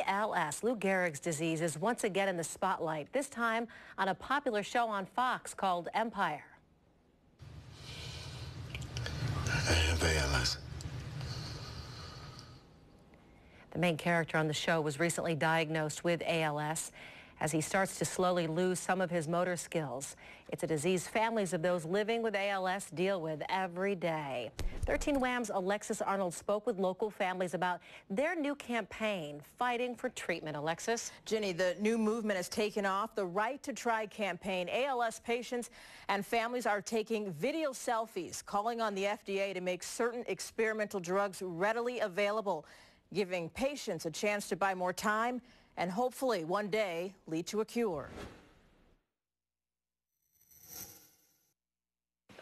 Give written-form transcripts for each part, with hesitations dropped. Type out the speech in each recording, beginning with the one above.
ALS, Lou Gehrig's disease, is once again in the spotlight, this time on a popular show on Fox called Empire. I have ALS. The main character on the show was recently diagnosed with ALS as he starts to slowly lose some of his motor skills. It's a disease families of those living with ALS deal with every day. 13 Wham's Alexis Arnold spoke with local families about their new campaign, Fighting for Treatment. Alexis? Ginny, the new movement has taken off, the Right to Try campaign. ALS patients and families are taking video selfies, calling on the FDA to make certain experimental drugs readily available, giving patients a chance to buy more time and hopefully one day lead to a cure.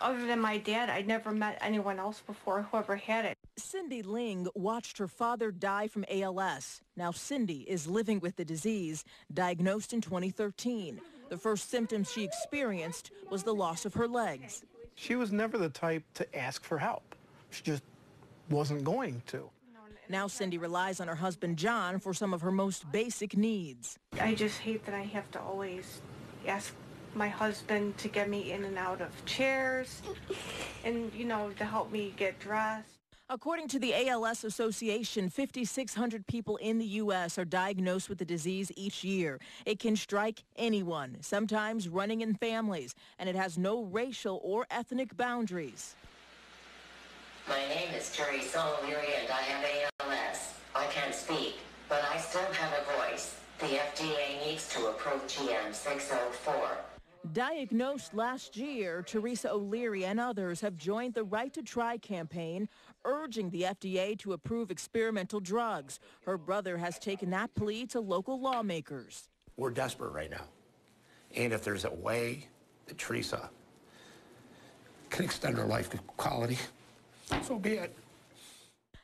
Other than my dad, I'd never met anyone else before who ever had it. Cindy Ling watched her father die from ALS. Now Cindy is living with the disease, diagnosed in 2013. The first symptoms she experienced was the loss of her legs. She was never the type to ask for help. She just wasn't going to. Now Cindy relies on her husband John for some of her most basic needs. I just hate that I have to always ask my husband to get me in and out of chairs and, to help me get dressed. According to the ALS Association, 5,600 people in the U.S. are diagnosed with the disease each year. It can strike anyone, sometimes running in families, and it has no racial or ethnic boundaries. My name is Teresa O'Leary and I have ALS. I can't speak, but I still have a voice. The FDA needs to approve GM 604. Diagnosed last year, Teresa O'Leary and others have joined the Right to Try campaign, urging the FDA to approve experimental drugs. Her brother has taken that plea to local lawmakers. We're desperate right now. And if there's a way that Teresa can extend her life quality, so be it.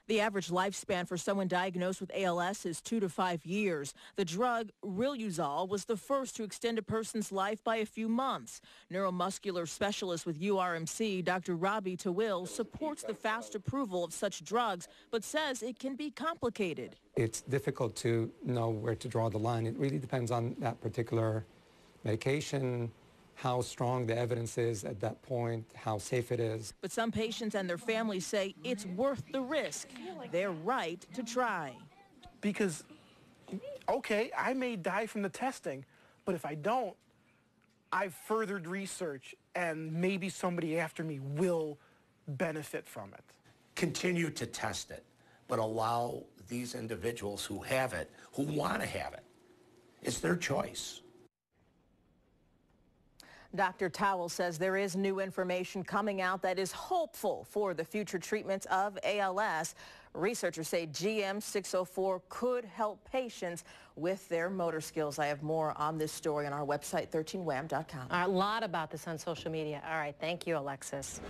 The average lifespan for someone diagnosed with ALS is 2 to 5 years. The drug, Riluzole, was the first to extend a person's life by a few months. Neuromuscular specialist with URMC, Dr. Robbie Tawil, supports the fast approval of such drugs, but says it can be complicated. It's difficult to know where to draw the line. It really depends on that particular medication, how strong the evidence is at that point, how safe it is. But some patients and their families say it's worth the risk. They're right to try. Because, okay, I may die from the testing, but if I don't, I've furthered research and maybe somebody after me will benefit from it. Continue to test it, but allow these individuals who have it, who want to have it, it's their choice. Dr. Towell says there is new information coming out that is hopeful for the future treatments of ALS. Researchers say GM 604 could help patients with their motor skills. I have more on this story on our website, 13wham.com. A lot about this on social media. All right, thank you, Alexis.